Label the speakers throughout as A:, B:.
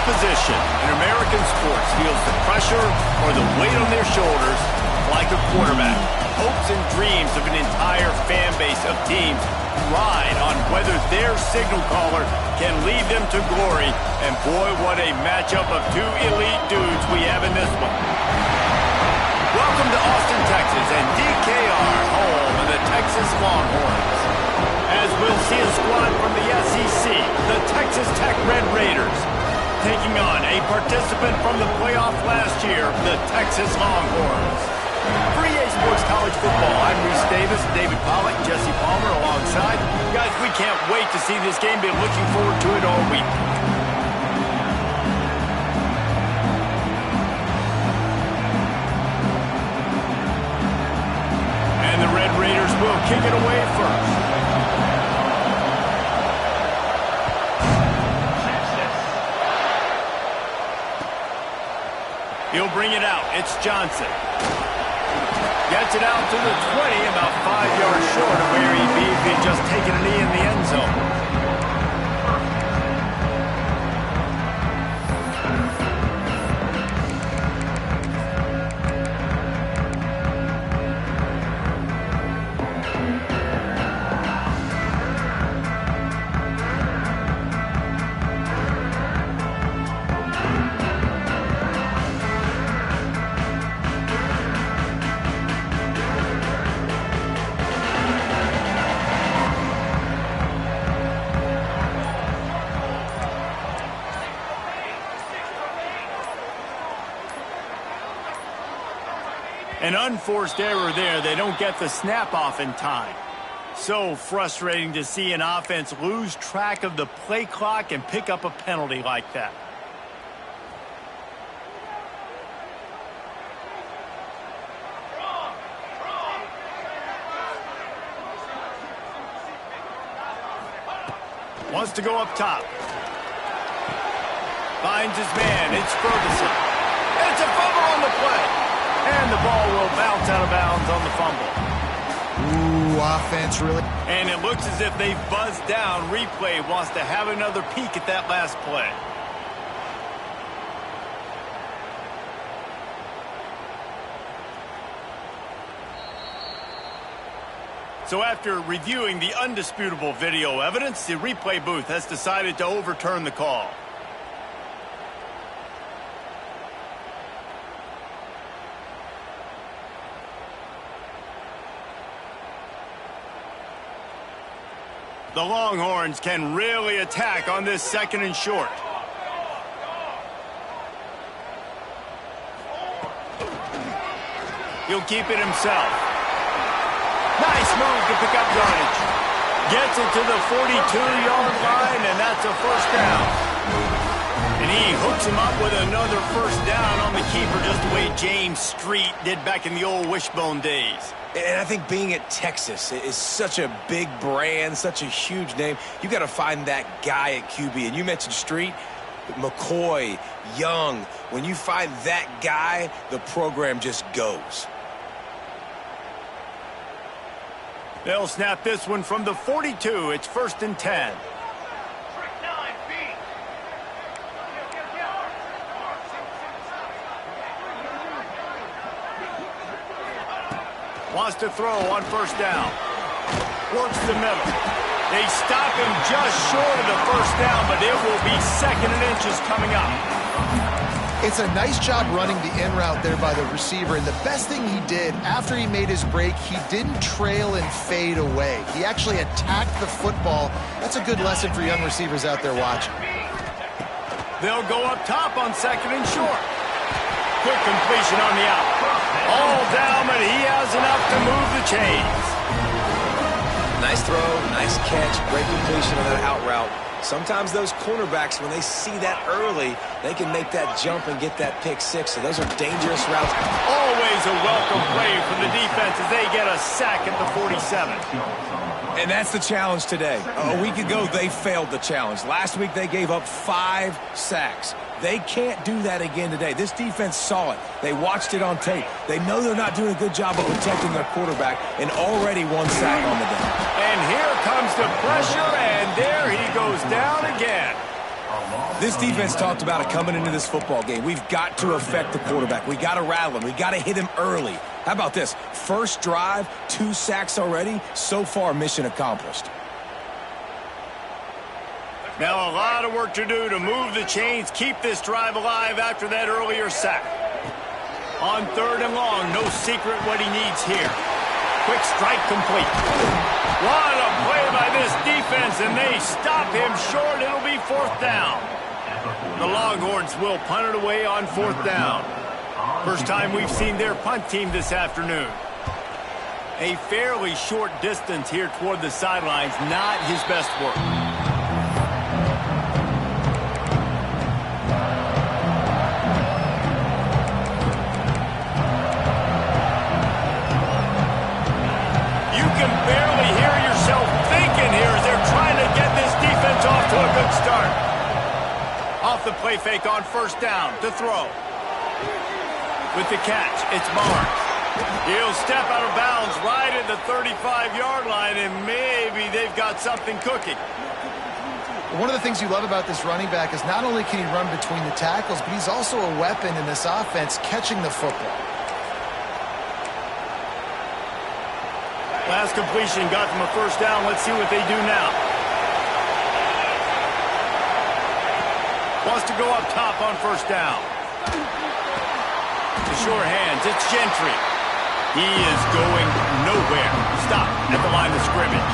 A: position in American sports feels the pressure or the weight on their shoulders like a quarterback. Hopes and dreams of an entire fan base of teams ride on whether their signal caller can lead them to glory. And boy, what a matchup of two elite dudes we have in this one. Welcome to Austin, Texas, and DKR, home of the Texas Longhorns. As we'll see a squad from the SEC, the Texas Tech Red Raiders, taking on a participant from the playoff last year, the Texas Longhorns. For EA Sports College Football, I'm Reese Davis, David Pollack, Jesse Palmer alongside. Guys, we can't wait to see this game. Been looking forward to it all week. And the Red Raiders will kick it away first. He'll bring it out. It's Johnson. Gets it out to the 20, about 5 yards short of where he'd be if he'd just taken a knee in the end zone. An unforced error there. They don't get the snap off in time. So frustrating to see an offense lose track of the play clock and pick up a penalty like that. Wants to go up top. Finds his man. It's Ferguson. It's a fumble on the play. And the ball will bounce out of bounds on the fumble.
B: Ooh, offense really.
A: And it looks as if they've buzzed down. Replay wants to have another peek at that last play. So after reviewing the undisputable video evidence, the replay booth has decided to overturn the call. The Longhorns can really attack on this second and short. He'll keep it himself. Nice move to pick up yardage. Gets it to the 42-yard line, and that's a first down. And he hooks him up with another first down on the keeper, just the way James Street did back in the old Wishbone days.
C: And I think being at Texas is such a big brand, such a huge name. You got to find that guy at QB. And you mentioned Street, McCoy, Young. When you find that guy, the program just goes.
A: They'll snap this one from the 42. It's 1st and 10. Wants to throw on first down. Works the middle. They stop him just short of the first down, but it will be 2nd and inches coming up.
B: It's a nice job running the in route there by the receiver, and the best thing he did after he made his break, he didn't trail and fade away. He actually attacked the football. That's a good lesson for young receivers out there watching.
A: They'll go up top on 2nd and short. Quick completion on the out. All down, but he has enough to move the chains.
C: Nice throw, nice catch, great completion on that out route. Sometimes those cornerbacks, when they see that early, they can make that jump and get that pick six. So those are dangerous routes.
A: Always a welcome play from the defense as they get a sack at the 47.
C: And that's the challenge today. A week ago, they failed the challenge. Last week, they gave up 5 sacks. They can't do that again today. This defense saw it. They watched it on tape. They know they're not doing a good job of protecting their quarterback, and already 1 sack on the day.
A: And here comes the pressure, and there he goes down again.
C: This defense talked about it coming into this football game. We've got to affect the quarterback. We got to rattle him. We got to hit him early. How about this? First drive, 2 sacks already. So far, mission accomplished.
A: Now a lot of work to do to move the chains, keep this drive alive after that earlier sack. On 3rd and long, no secret what he needs here. Quick strike complete. What a play by this defense, and they stop him short. It'll be 4th down. The Longhorns will punt it away on 4th down. First time we've seen their punt team this afternoon. A fairly short distance here toward the sidelines, not his best work. You can barely hear yourself thinking here as they're trying to get this defense off to a good start. Off the play fake on 1st down to throw. With the catch, it's Barnes. He'll step out of bounds right at the 35-yard line, and maybe they've got something cooking.
B: One of the things you love about this running back is not only can he run between the tackles, but he's also a weapon in this offense catching the football.
A: Last completion got them a 1st down. Let's see what they do now. Wants to go up top on 1st down. The short hands, it's Gentry. He is going nowhere. Stop at the line of scrimmage.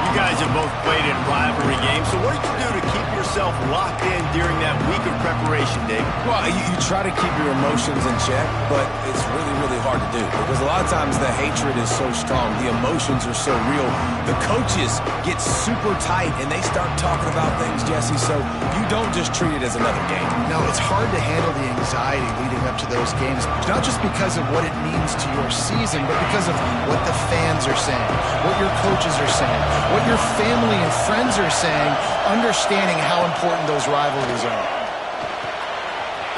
A: You guys have both played in rivalry games, so what do you do to keep yourself locked in during that week of preparation, Dave?
C: Well, you try to keep your emotions in check, but it's really, really hard to do because a lot of times the hatred is so strong. The emotions are so real. The coaches get super tight, and they start talking about things, Jesse, so you don't just treat it as another game.
B: No, it's hard to handle the anxiety leading up to those games, not just because of what it means to your season, but because of what the fans are saying, what your coaches are saying, what your family and friends are saying, understanding how important those rivalries are.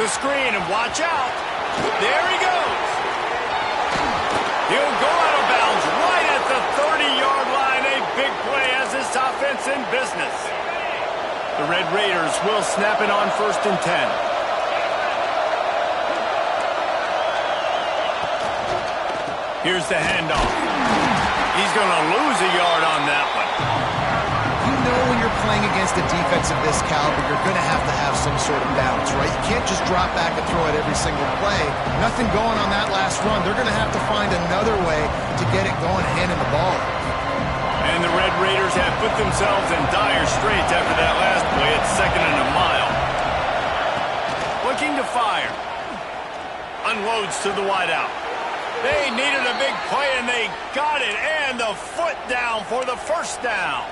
A: The screen, and watch out. There he goes. He'll go out of bounds right at the 30-yard line. A big play as this offense in business. The Red Raiders will snap it on 1st and 10. Here's the handoff. He's going to lose a yard on that one.
B: You know when you're playing against a defense of this caliber, you're going to have some sort of balance, right? You can't just drop back and throw it every single play. Nothing going on that last run. They're going to have to find another way to get it going, handing the ball.
A: And the Red Raiders have put themselves in dire straits after that last play. It's 2nd and a mile. Looking to fire. Unloads to the wideout. They needed a big play, and they got it. And the foot down for the 1st down.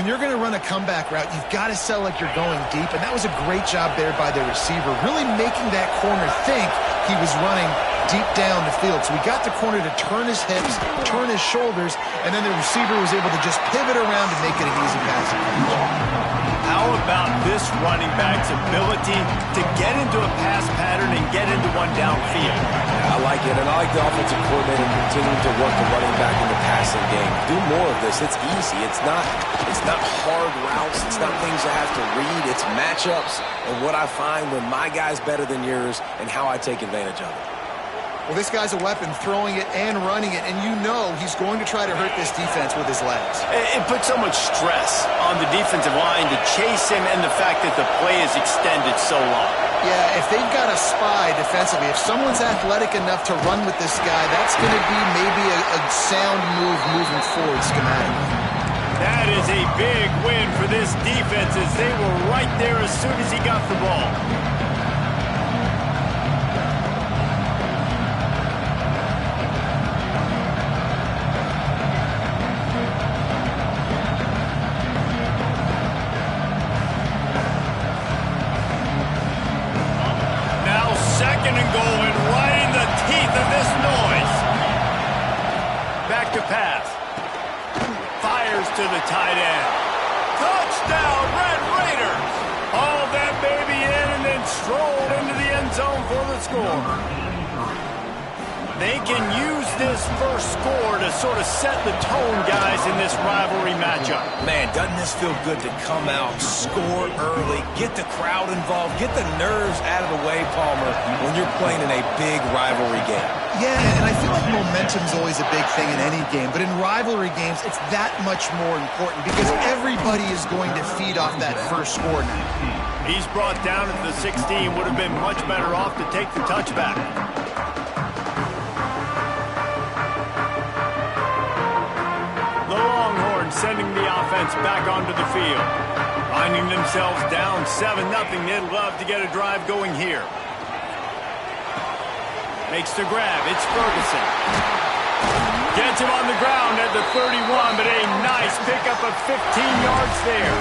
B: When you're going to run a comeback route, you've got to sell like you're going deep, and that was a great job there by the receiver, really making that corner think he was running deep down the field. So we got the corner to turn his hips, turn his shoulders, and then the receiver was able to just pivot around and make it an easy passing catch.
A: How about this running back's ability to get into a pass pattern and get into one downfield?
C: I like it, and I like the offensive coordinator continuing to work the running back in the passing game. Do more of this. It's easy. It's not hard routes. It's not things you have to read. It's matchups and what I find when my guy's better than yours and how I take advantage of it.
B: Well, this guy's a weapon, throwing it and running it, and you know he's going to try to hurt this defense with his legs.
A: It puts so much stress on the defensive line to chase him, and the fact that the play is extended so long.
B: Yeah, if they've got a spy defensively, if someone's athletic enough to run with this guy, that's going to be maybe a sound move moving forward schematically.
A: That is a big win for this defense as they were right there as soon as he got the ball. Second and goal, and right in the teeth of this noise. Back to pass. Fires to the tight end. Touchdown, Red Raiders. Hauled that baby in and then strolled into the end zone for the score. They can use this first score to sort of set the tone, guys, in this rivalry matchup.
C: Man, doesn't this feel good to come out, score early, get the crowd involved, get the nerves out of the way, Palmer, when you're playing in a big rivalry game.
B: Yeah, and I feel like momentum's always a big thing in any game, but in rivalry games, it's that much more important because everybody is going to feed off that first score now.
A: He's brought down at the 16, would have been much better off to take the touchback. The Longhorns sending the offense back onto the field. Finding themselves down 7-0, they'd love to get a drive going here. Makes the grab, it's Ferguson. Gets him on the ground at the 31, but a nice pickup of 15 yards there.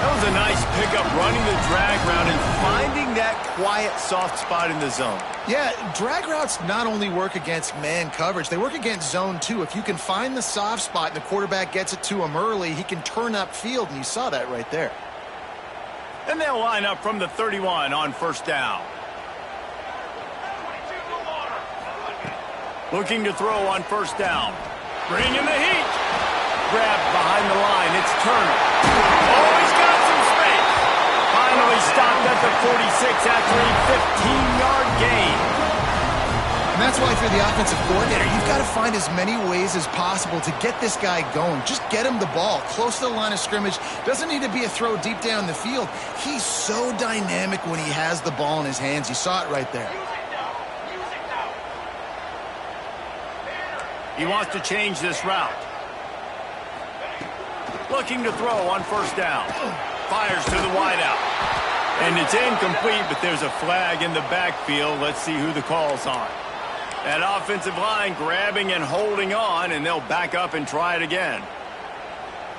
A: That was a nice pickup, running the drag route and finding that quiet, soft spot in the zone.
B: Yeah, drag routes not only work against man coverage, they work against zone too. If you can find the soft spot and the quarterback gets it to him early, he can turn upfield, and you saw that right there.
A: And they'll line up from the 31 on first down. Looking to throw on first down. Bringing the heat. Grabbed behind the line. It's Turner. Oh, he's got some space. Finally stopped at the 46 after a 15-yard gain.
B: And that's why, if you're the offensive coordinator, you've got to find as many ways as possible to get this guy going. Just get him the ball close to the line of scrimmage. Doesn't need to be a throw deep down the field. He's so dynamic when he has the ball in his hands. You saw it right there.
A: He wants to change this route. Looking to throw on first down. Fires to the wideout. And it's incomplete, but there's a flag in the backfield. Let's see who the call's on. That offensive line grabbing and holding on, and they'll back up and try it again.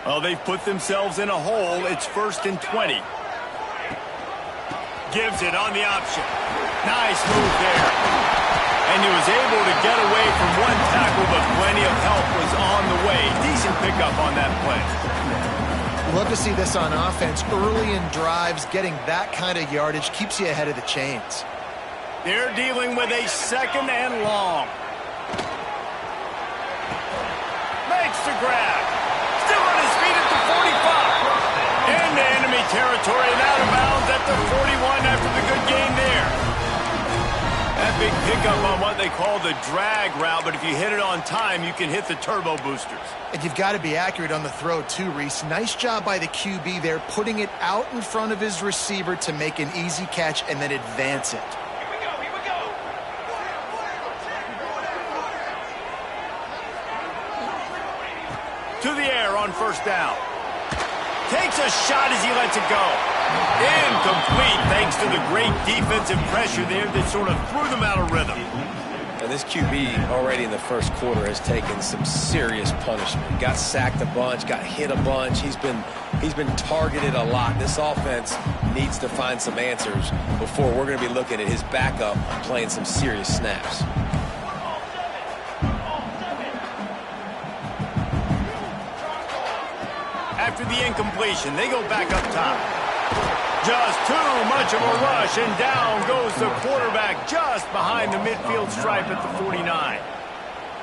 A: Well, they've put themselves in a hole. It's 1st and 20. Gives it on the option. Nice move there. And he was able to get away from one tackle, but plenty of help was on the way. Decent pickup on that play.
B: Love to see this on offense. Early in drives, getting that kind of yardage keeps you ahead of the chains.
A: They're dealing with a 2nd and long. Makes the grab. Still on his feet at the 45. Into enemy territory and out of bounds at the 41 after the good gain there. That big pickup on what they call the drag route, but if you hit it on time, you can hit the turbo boosters.
B: And you've got to be accurate on the throw too, Reese. Nice job by the QB there, putting it out in front of his receiver to make an easy catch and then advance it.
A: To the air on first down. Takes a shot as he lets it go. Incomplete thanks to the great defensive pressure there that sort of threw them out of rhythm.
C: And this QB already in the first quarter has taken some serious punishment. Got sacked a bunch, got hit a bunch. He's been targeted a lot. This offense needs to find some answers before we're going to be looking at his backup playing some serious snaps.
A: After the incompletion, they go back up top. Just too much of a rush, and down goes the quarterback just behind the midfield stripe at the 49.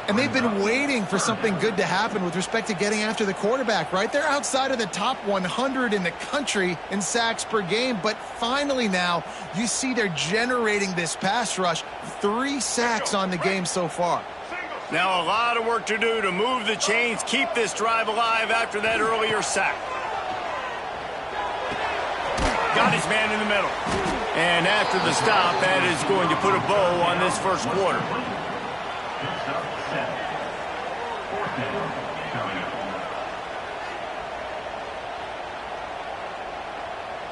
B: And they've been waiting for something good to happen with respect to getting after the quarterback, right? They're outside of the top 100 in the country in sacks per game, but finally now you see they're generating this pass rush. 3 sacks on the game so far.
A: Now a lot of work to do to move the chains, keep this drive alive after that earlier sack. Got his man in the middle. And after the stop, that is going to put a bow on this first quarter.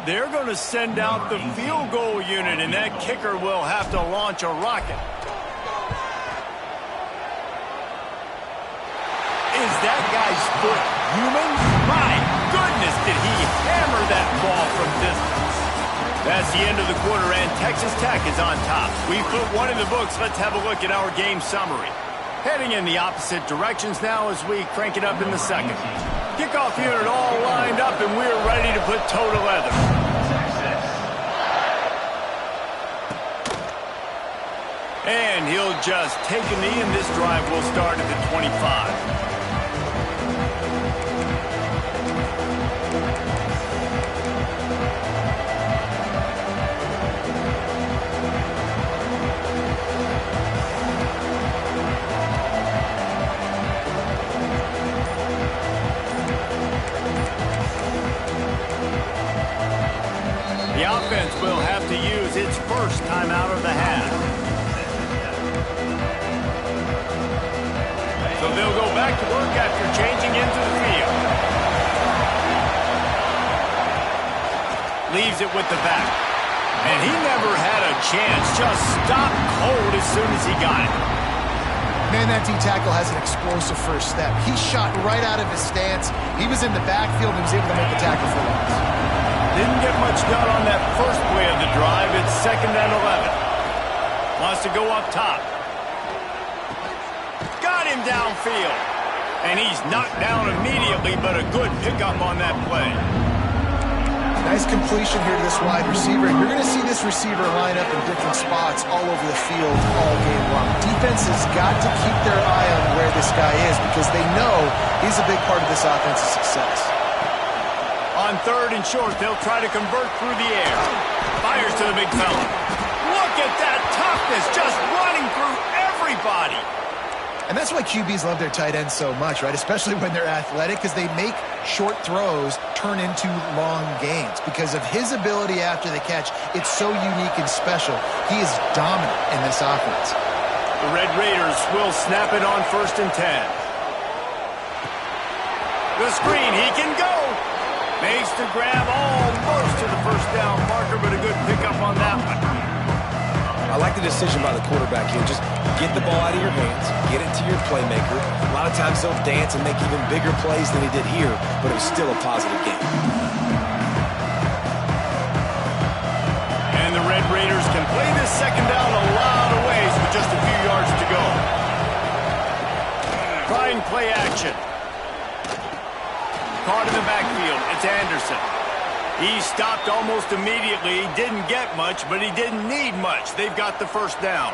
A: They're going to send out the field goal unit, and that kicker will have to launch a rocket. Is that guy's foot human? My goodness, did he hammer that ball from distance. That's the end of the quarter, and Texas Tech is on top. We put one in the books. Let's have a look at our game summary. Heading in the opposite directions now as we crank it up in the second. Kickoff unit all lined up, and we're ready to put toe to leather. And he'll just take a knee, and this drive will start at the 25. The offense will have to use its first timeout of the half. So they'll go back to work after changing into the field. Leaves it with the back. And he never had a chance. Just stopped cold as soon as he got it.
B: Man, that D-tackle has an explosive first step. He shot right out of his stance. He was in the backfield and was able to make the tackle for loss.
A: Didn't get much done on that first play of the drive. It's 2nd and 11. Wants to go up top. Got him downfield. And he's knocked down immediately, but a good pickup on that play.
B: Nice completion here to this wide receiver. You're going to see this receiver line up in different spots all over the field all game long. Defense has got to keep their eye on where this guy is because they know he's a big part of this offense's success.
A: On 3rd and short, they'll try to convert through the air. Fires to the big fella. Look at that toughness, just running through everybody.
B: And that's why QBs love their tight ends so much, right? Especially when they're athletic, because they make short throws turn into long gains. Because of his ability after the catch, it's so unique and special. He is dominant in this offense.
A: The Red Raiders will snap it on 1st and 10. The screen, he can go. Makes the grab almost to the first down marker, but a good pickup on that one.
C: I like the decision by the quarterback here. Just get the ball out of your hands, get it to your playmaker. A lot of times they'll dance and make even bigger plays than he did here, but it was still a positive game.
A: And the Red Raiders can play this 2nd down a lot of ways with just a few yards to go. Try and play action. Caught in the backfield. It's Anderson. He stopped almost immediately. He didn't get much, but he didn't need much. They've got the first down.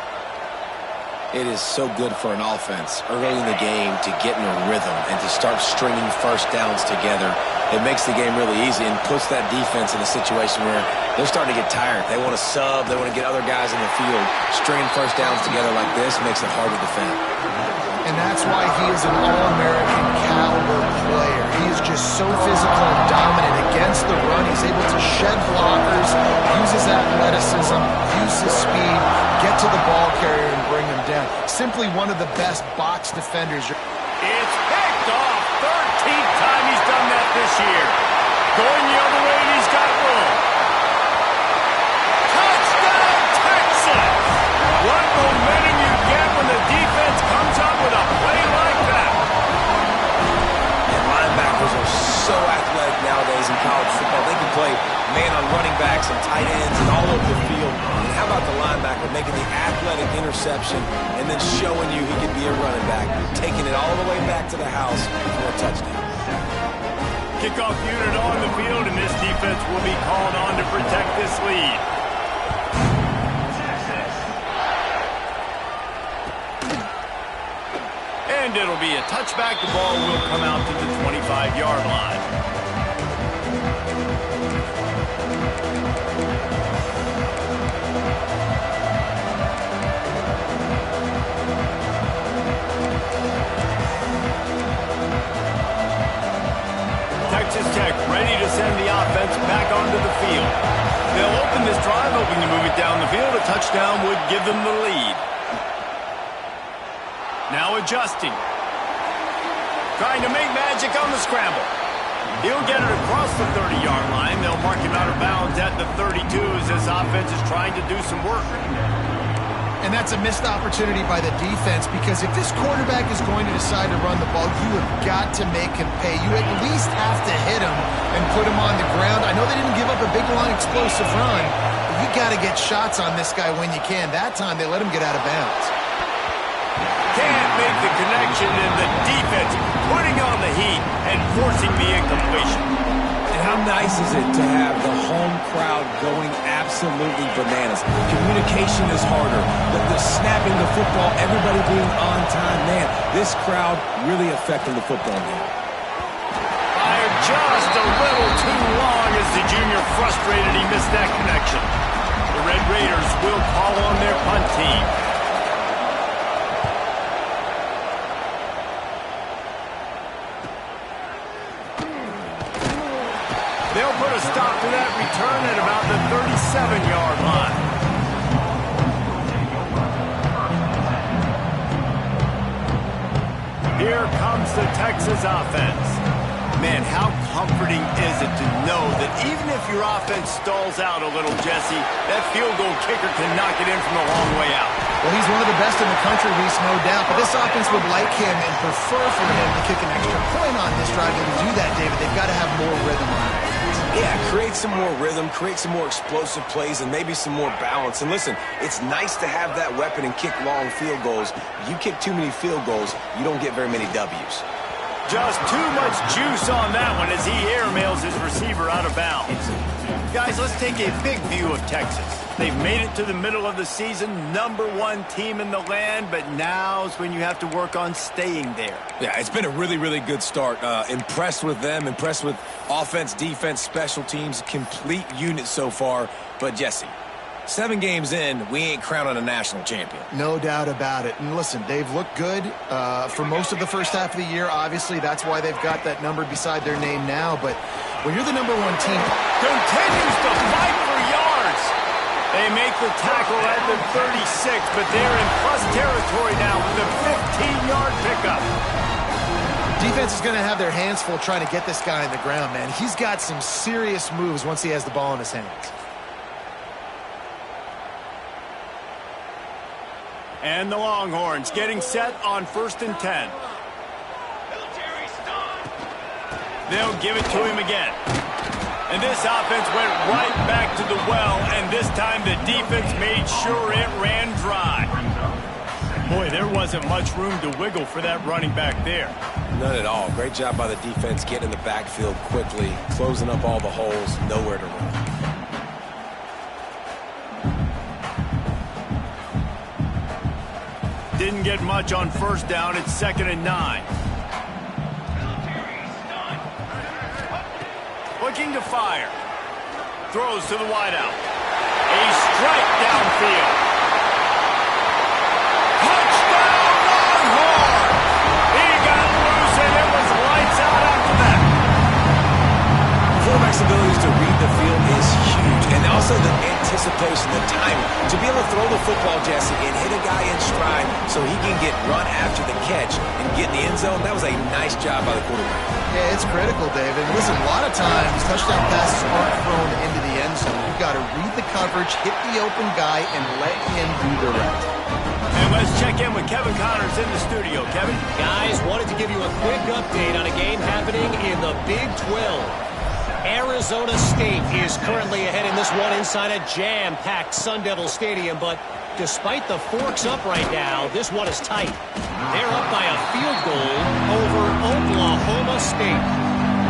C: It is so good for an offense early in the game to get in a rhythm and to start stringing first downs together. It makes the game really easy and puts that defense in a situation where they're starting to get tired. They want to sub. They want to get other guys in the field. Stringing first downs together like this makes it hard to defend.
B: And that's why he is an All-American caliber player. He is just so physical and dominant against the run. He's able to shed blockers, use his athleticism, use his speed, get to the ball carrier and bring him down. Simply one of the best box defenders.
A: It's picked off. 13th time he's done that this year. Going the other way, and he's got room. Touchdown, Texas! What momentum you get when the defense comes up with a play like that.
C: And linebackers are so athletic nowadays in college football. They can play man on running backs and tight ends and all over the field. And how about the linebacker making the athletic interception and then showing you he could be a running back, taking it all the way back to the house for a touchdown.
A: Kickoff unit on the field, and this defense will be called on to protect this lead. And it'll be a touchback. The ball will come out to the 25-yard line. Texas Tech ready to send the offense back onto the field. They'll open this drive, hoping to move it down the field. A touchdown would give them the lead. Now adjusting. Trying to make magic on the scramble. He'll get it across the 30-yard line. They'll mark him out of bounds at the 32 as this offense is trying to do some work.
B: And that's a missed opportunity by the defense because if this quarterback is going to decide to run the ball, you have got to make him pay. You at least have to hit him and put him on the ground. I know they didn't give up a big, long, explosive run, but you got to get shots on this guy when you can. That time, they let him get out of bounds.
A: Can't make the connection, and the defense putting on the heat and forcing the incompletion.
C: And how nice is it to have the home crowd going absolutely bananas? Communication is harder. The snapping the football, everybody being on time. Man, this crowd really affecting the football game.
A: Fired just a little too long as the junior frustrated he missed that connection. The Red Raiders will call on their punt team. They'll put a stop to that return at about the 37-yard line. Here comes the Texas offense. Man, how comforting is it to know that even if your offense stalls out a little, Jesse, that field goal kicker can knock it in from a long way out.
B: Well, he's one of the best in the country, Reese, no doubt. But this offense would like him and prefer for him to kick an extra point on this drive. And to do that, David, they've got to have more rhythm on it.
C: Yeah, create some more rhythm, create some more explosive plays, and maybe some more balance. And listen, it's nice to have that weapon and kick long field goals. You kick too many field goals, you don't get very many W's.
A: Just too much juice on that one as he airmails his receiver out of bounds. Guys, let's take a big view of Texas. They've made it to the middle of the season, #1 team in the land, but now's when you have to work on staying there.
C: Yeah, it's been a really, really good start. Impressed with them, impressed with offense, defense, special teams, complete unit so far. But Jesse, 7 games in, we ain't crowning a national champion.
B: No doubt about it. And listen, they've looked good for most of the first half of the year. Obviously, that's why they've got that number beside their name now. But when you're the #1 team,
A: continues to fight for yards. They make the tackle at the 36, but they're in plus territory now with a 15-yard pickup.
B: Defense is going to have their hands full trying to get this guy on the ground, man. He's got some serious moves once he has the ball in his hands.
A: And the Longhorns getting set on 1st and 10. They'll give it to him again. And this offense went right back to the well, and this time the defense made sure it ran dry. Boy, there wasn't much room to wiggle for that running back there.
C: None at all. Great job by the defense getting in the backfield quickly, closing up all the holes, nowhere to run.
A: Didn't get much on 1st down. It's 2nd and 9. Looking to fire. Throws to the wideout. A strike downfield. Touchdown, Longhorns! He got loose, and it was lights out after that.
C: Quarterback's abilities to read the field is huge, and also the anticipation, the timing. To be able to throw the football, Jesse, and hit a guy in stride so he can get run after the catch and get in the end zone, that was a nice job by the quarterback.
B: Yeah, it's critical, David. Listen, a lot of times touchdown passes aren't thrown into the end zone. You've got to read the coverage, hit the open guy, and let him do the rest.
A: And let's check in with Kevin Connors in the studio. Kevin?
D: Guys, wanted to give you a quick update on a game happening in the Big 12. Arizona State is currently ahead in this one inside a jam-packed Sun Devil Stadium, but despite the forks up right now, this one is tight. They're up by a field goal over Oklahoma State.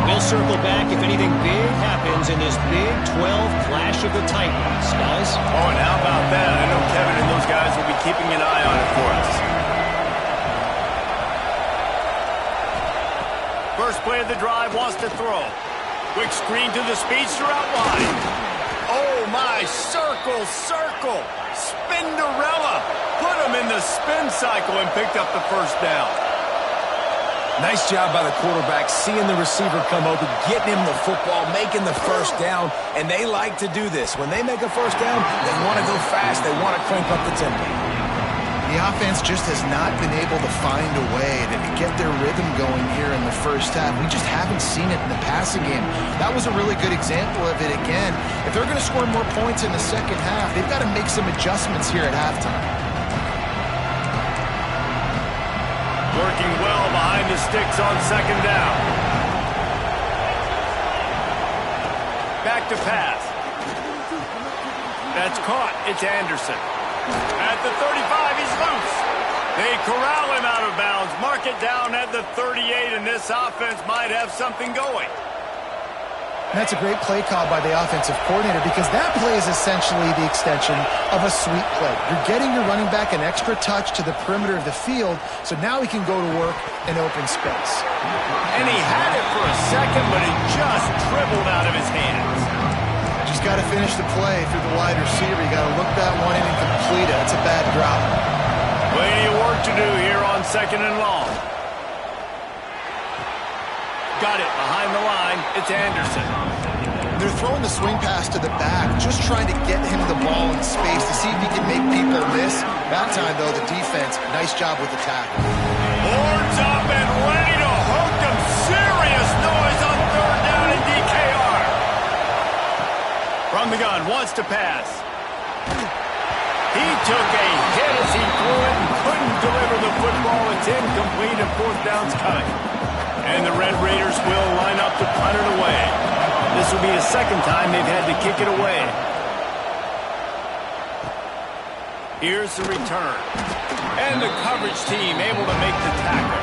D: We'll circle back if anything big happens in this Big 12 Clash of the Titans, guys.
A: Oh, and how about that? I know Kevin and those guys will be keeping an eye on it for us. First play of the drive, wants to throw. Quick screen to the speedster out wide. Oh, my, circle, circle. Spinderella. Put him in the spin cycle and picked up the 1st down.
C: Nice job by the quarterback, seeing the receiver come open, getting him the football, making the 1st down, and they like to do this. When they make a 1st down, they want to go fast. They want to crank up the tempo.
B: The offense just has not been able to find a way to get their rhythm going here in the 1st half. We just haven't seen it in the passing game. That was a really good example of it again. If they're going to score more points in the 2nd half, they've got to make some adjustments here at halftime.
A: Working well behind the sticks on 2nd down. Back to pass. That's caught. It's Anderson. At the 35, he's loose. They corral him out of bounds. Mark it down at the 38, and this offense might have something going.
B: And that's a great play call by the offensive coordinator because that play is essentially the extension of a sweep play. You're getting your running back an extra touch to the perimeter of the field, so now he can go to work in open space.
A: And he had it for a second, but it just dribbled out of his hands.
B: Just got to finish the play through the wide receiver. You got to look that one in and complete it. That's a bad drop.
A: Plenty of work to do here on 2nd and long. Got it behind the line. It's Anderson.
B: They're throwing the swing pass to the back, just trying to get him the ball in space to see if he can make people miss. That time, though, the defense, nice job with the tackle.
A: Boards up and ready to hook them. Serious noise on 3rd down in DKR. From the gun, wants to pass. He took a hit as he threw it and couldn't deliver the football. It's incomplete and 4th down's coming. And the Red Raiders will line up to punt it away. This will be the 2nd time they've had to kick it away. Here's the return. And the coverage team able to make the tackle.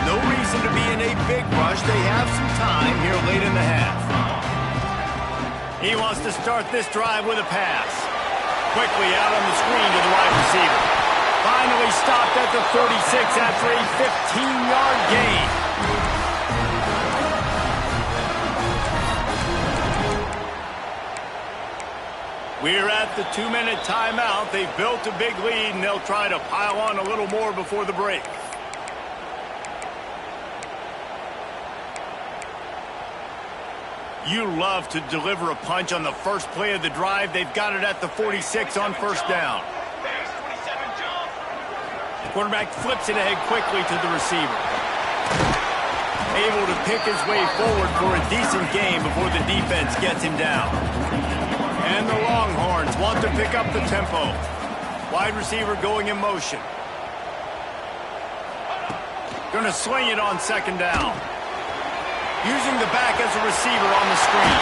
A: No reason to be in a big rush. They have some time here late in the half. He wants to start this drive with a pass. Quickly out on the screen to the wide receiver. Finally stopped at the 36 after a 15-yard gain. We're at the 2-minute timeout. They've built a big lead, and they'll try to pile on a little more before the break. You love to deliver a punch on the first play of the drive. They've got it at the 46 on 1st down. Quarterback flips it ahead quickly to the receiver. Able to pick his way forward for a decent game before the defense gets him down. And the Longhorns want to pick up the tempo. Wide receiver going in motion. Going to sling it on 2nd down. Using the back as a receiver on the screen.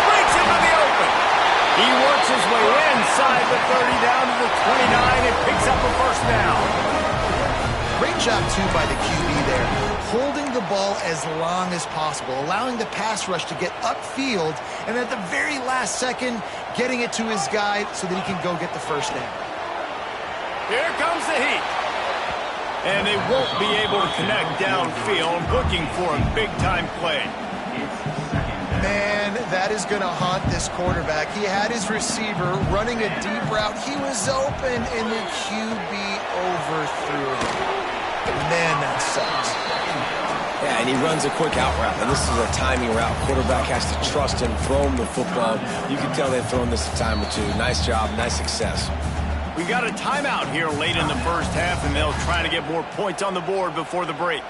A: Breaks into the open. He works his way inside the 30 down to the 29 and picks up a 1st down.
B: Great job, too, by the QB there. Holding the ball as long as possible, allowing the pass rush to get upfield, and at the very last second, getting it to his guy so that he can go get the 1st down.
A: Here comes the heat. And they won't be able to connect downfield, looking for a big-time play.
B: Man, that is going to haunt this quarterback. He had his receiver running a deep route. He was open, and the QB overthrew him. Man, that sucks.
C: Yeah, and he runs a quick out route, and this is a timing route. Quarterback has to trust him, throw him the football. You can tell they've thrown this a time or two. Nice job, nice success.
A: We got a timeout here late in the 1st half, and they'll try to get more points on the board before the break.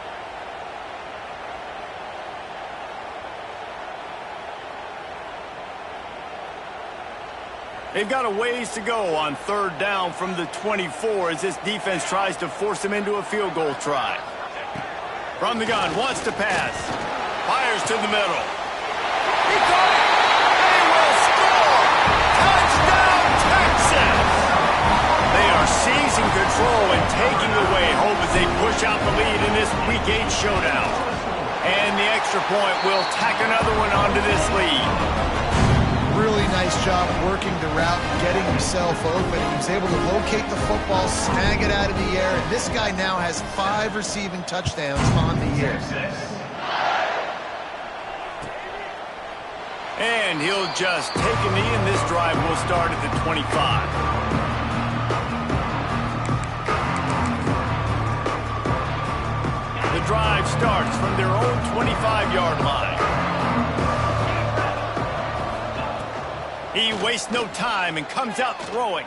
A: They've got a ways to go on 3rd down from the 24 as this defense tries to force them into a field goal try. From the gun, wants to pass. Fires to the middle. He caught it! They will score! Touchdown, Texas! They are seizing control and taking away hope as they push out the lead in this Week 8 showdown. And the extra point will tack another one onto this lead.
B: Really nice job working the route and getting himself open. He was able to locate the football, snag it out of the air, and this guy now has 5 receiving touchdowns on the year.
A: And he'll just take a knee, and this drive will start at the 25. The drive starts from their own 25-yard line. He wastes no time and comes out throwing.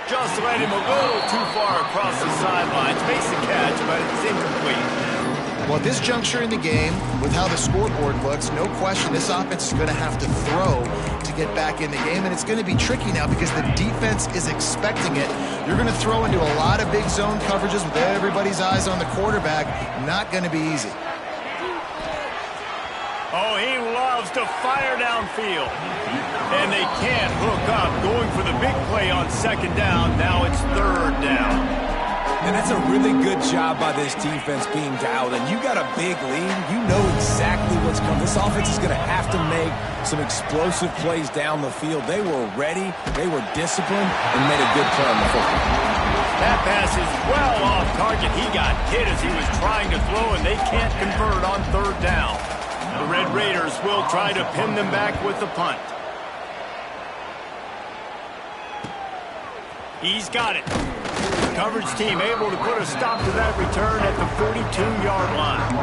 A: Just led him a little too far across the sidelines. Makes the catch, but it's incomplete.
B: Well, at this juncture in the game, with how the scoreboard looks, no question this offense is going to have to throw to get back in the game, and it's going to be tricky now because the defense is expecting it. You're going to throw into a lot of big zone coverages with everybody's eyes on the quarterback. Not going to be easy.
A: Oh, he loves to fire downfield. And they can't hook up, going for the big play on second down. Now it's third down.
C: And that's a really good job by this defense being dialed in. You got a big lead. You know exactly what's coming. This offense is going to have to make some explosive plays down the field. They were ready, they were disciplined, and made a good play on the football.
A: That pass is well off target. He got hit as he was trying to throw, and they can't convert on third down. The Red Raiders will try to pin them back with the punt. He's got it. Coverage team able to put a stop to that return at the 42-yard line.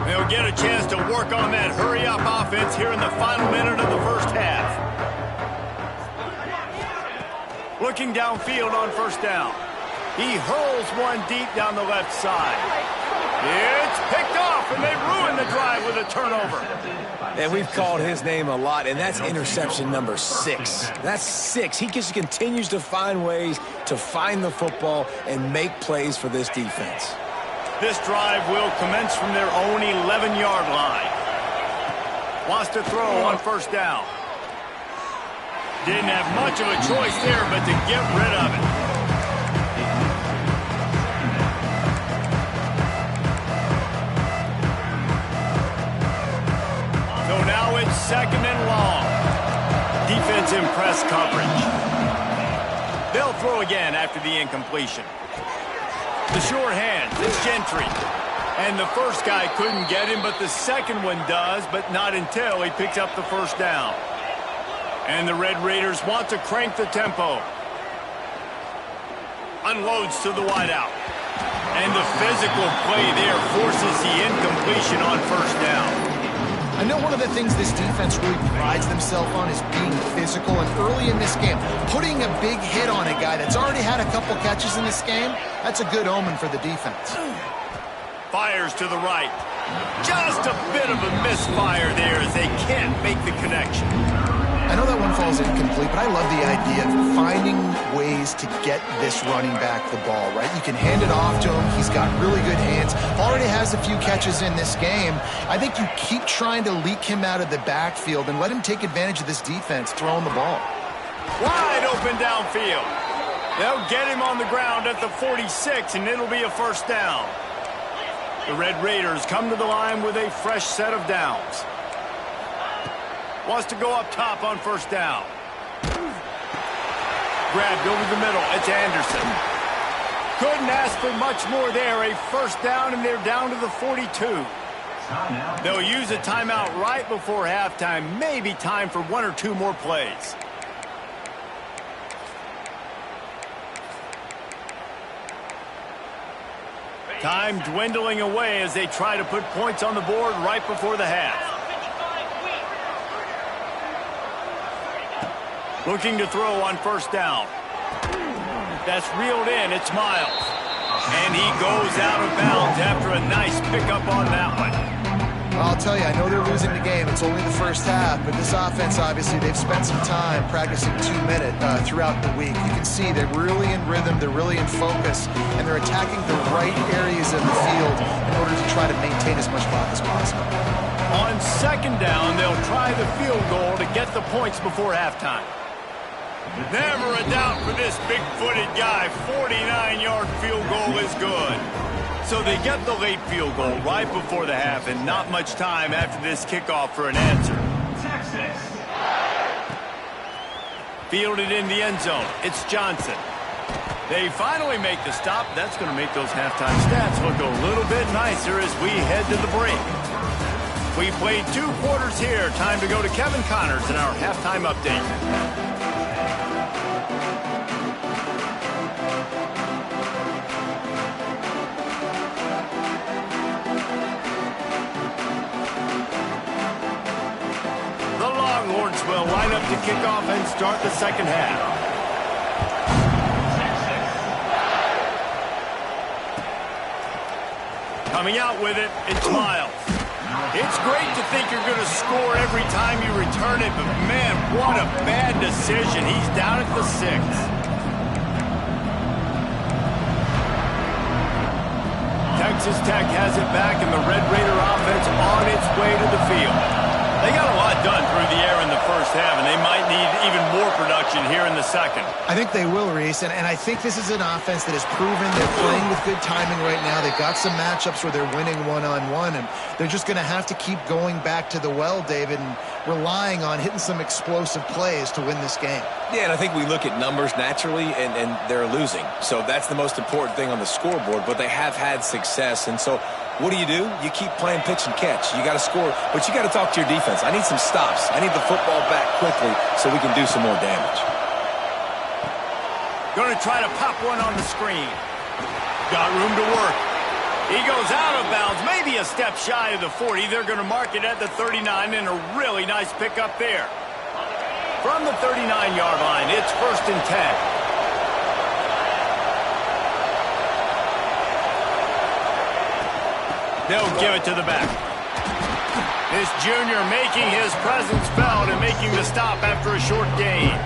A: They'll get a chance to work on that hurry-up offense here in the final minute of the first half. Looking downfield on first down. He hurls one deep down the left side. It's picked off, and they ruin the drive with a turnover.
C: And we've called his name a lot, and that's interception number 6. That's 6. He just continues to find ways to find the football and make plays for this defense.
A: This drive will commence from their own 11-yard line. Wants to throw on first down. Didn't have much of a choice there, but to get rid of it. So now it's second and long. Defense in press coverage. They'll throw again after the incompletion. The short hands, it's Gentry. And the first guy couldn't get him, but the second one does, but not until he picks up the first down. And the Red Raiders want to crank the tempo. Unloads to the wideout. And the physical play there forces the incompletion on first down.
B: I know one of the things this defense really prides themselves on is being physical, and early in this game, putting a big hit on a guy that's already had a couple catches in this game, that's a good omen for the defense.
A: Fires to the right. Just a bit of a misfire there as they can't make the connection.
B: I know that one falls incomplete, but I love the idea of finding ways to get this running back the ball, right? You can hand it off to him. He's got really good hands. Already has a few catches in this game. I think you keep trying to leak him out of the backfield and let him take advantage of this defense throwing the ball.
A: Wide open downfield. They'll get him on the ground at the 46, and it'll be a first down. The Red Raiders come to the line with a fresh set of downs. Wants to go up top on first down. Grabbed over the middle. It's Anderson. Couldn't ask for much more there. A first down, and they're down to the 42. They'll use a timeout right before halftime. Maybe time for one or two more plays. Time dwindling away as they try to put points on the board right before the half. Looking to throw on first down. That's reeled in. It's Miles. And he goes out of bounds after a nice pickup on that one.
B: Well, I'll tell you, I know they're losing the game. It's only the first half, but this offense, obviously, they've spent some time practicing 2-minute throughout the week. You can see they're really in rhythm, they're really in focus, and they're attacking the right areas of the field in order to try to maintain as much clock as possible.
A: On second down, they'll try the field goal to get the points before halftime. Never a doubt for this big-footed guy. 49-yard field goal is good. So they get the late field goal right before the half, and not much time after this kickoff for an answer. Fielded in the end zone. It's Johnson. They finally make the stop. That's going to make those halftime stats look a little bit nicer as we head to the break. We played 2 quarters here. Time to go to Kevin Connors in our halftime update. Longhorns will line up to kick off and start the second half. Coming out with it, it's Miles. It's great to think you're going to score every time you return it, but man, what a bad decision. He's down at the 6. Texas Tech has it back, and the Red Raider offense on its way to the field. They got a lot done through the air in the first half, and they might need even more production here in the second.
B: I think they will, Reese, and I think this is an offense that has proven they're playing with good timing right now. They've got some matchups where they're winning one-on-one, and they're just going to have to keep going back to the well, David, and relying on hitting some explosive plays to win this game.
C: Yeah, and I think we look at numbers naturally, and they're losing. So that's the most important thing on the scoreboard, but they have had success, and so what do? You keep playing pitch and catch. You got to score, but you got to talk to your defense. I need some stops. I need the football back quickly so we can do some more damage.
A: Going to try to pop one on the screen. Got room to work. He goes out of bounds, maybe a step shy of the 40. They're going to mark it at the 39, and a really nice pickup there. From the 39-yard line, it's 1st and 10. They'll give it to the back. This junior making his presence felt and making the stop after a short gain.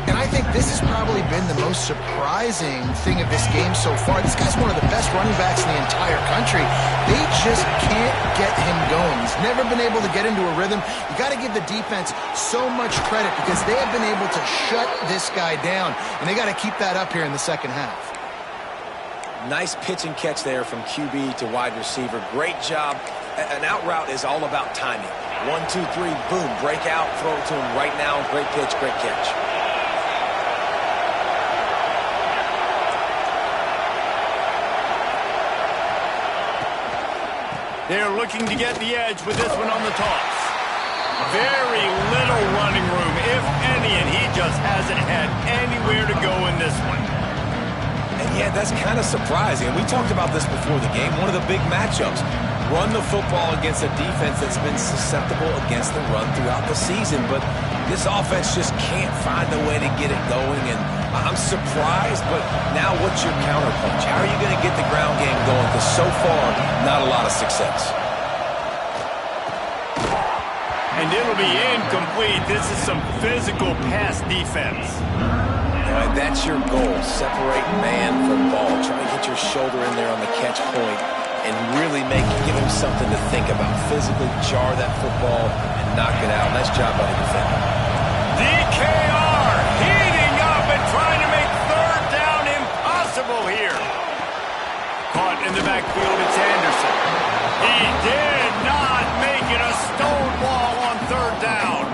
B: And I think this has probably been the most surprising thing of this game so far. This guy's one of the best running backs in the entire country. They just can't get him going. He's never been able to get into a rhythm. You got to give the defense so much credit because they have been able to shut this guy down, and they got to keep that up here in the second half.
C: Nice pitch and catch there from QB to wide receiver. Great job. An out route is all about timing. 1, 2, 3, boom, break out, throw it to him right now. Great pitch, great catch.
A: They're looking to get the edge with this one on the toss. Very little running room, if any, and he just hasn't had anywhere to go in this one.
C: And yeah, that's kind of surprising. And we talked about this before the game. One of the big matchups. Run the football against a defense that's been susceptible against the run throughout the season. But this offense just can't find a way to get it going. And I'm surprised, but now what's your counterpunch? How are you going to get the ground game going? Because so far, not a lot of success.
A: And it'll be incomplete. This is some physical pass defense.
C: That's your goal. Separate man from ball. Try to get your shoulder in there on the catch point and really give him something to think about. Physically jar that football and knock it out. Nice job by the defender.
A: DKR heating up and trying to make 3rd down impossible here. Caught in the backfield, it's Anderson. He did not make it a stonewall on 3rd down.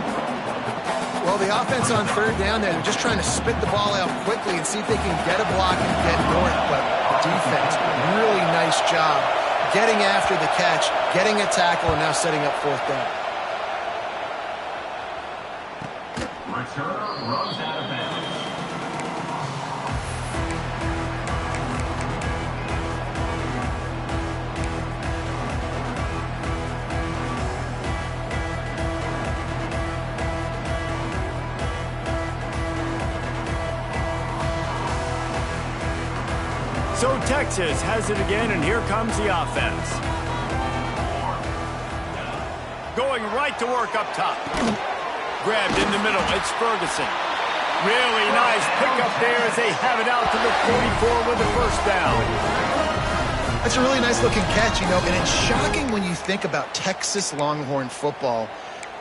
B: Well, the offense on 3rd down there, they're just trying to spit the ball out quickly and see if they can get a block and get north. But the defense, really nice job getting after the catch, getting a tackle, and now setting up 4th down.
E: Returner runs out of bounds.
A: So Texas has it again, and here comes the offense. Going right to work up top. Grabbed in the middle, it's Ferguson. Really nice pickup there as they have it out to the 44 with the 1st down.
B: That's a really nice looking catch, and it's shocking when you think about Texas Longhorn football.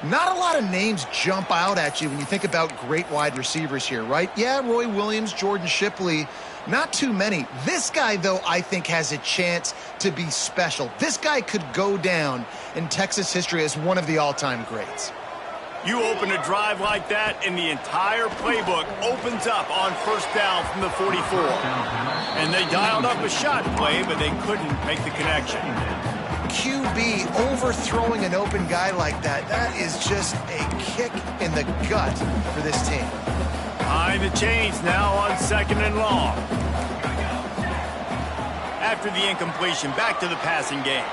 B: Not a lot of names jump out at you when you think about great wide receivers here, right? Yeah, Roy Williams, Jordan Shipley, not too many. This guy, though, I think has a chance to be special. This guy could go down in Texas history as one of the all-time greats.
A: You open a drive like that, and the entire playbook opens up on 1st down from the 44. And they dialed up a shot play, but they couldn't make the connection.
B: QB overthrowing an open guy like that, that is just a kick in the gut for this team.
A: Behind the chains now on 2nd and long. After the incompletion, back to the passing game.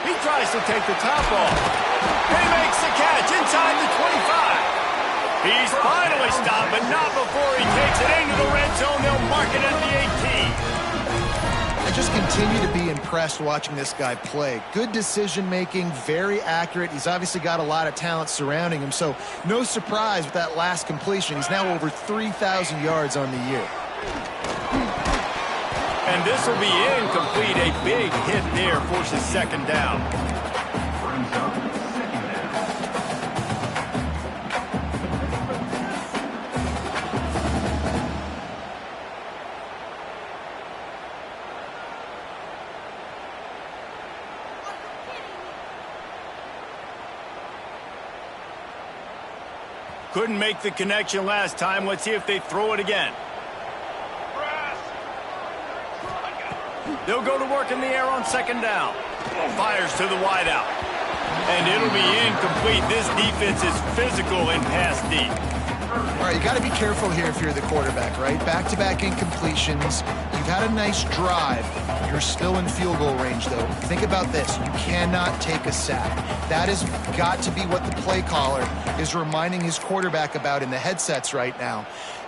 A: He tries to take the top off. He makes the catch inside the 25. He's finally stopped, but not before he takes it into the red zone. They'll mark it at the 18.
B: I just continue to be impressed watching this guy play. Good decision-making, very accurate. He's obviously got a lot of talent surrounding him, so no surprise with that last completion. He's now over 3,000 yards on the year.
A: And this will be incomplete. A big hit there forces second down. Couldn't make the connection last time. Let's see if they throw it again. They'll go to work in the air on second down. Fires to the wideout. And it'll be incomplete. This defense is physical in pass deep.
B: All right, you got to be careful here if you're the quarterback, right? Back-to-back incompletions. You've had a nice drive. You're still in field goal range, though. Think about this. You cannot take a sack. That has got to be what the play caller is reminding his quarterback about in the headsets right now.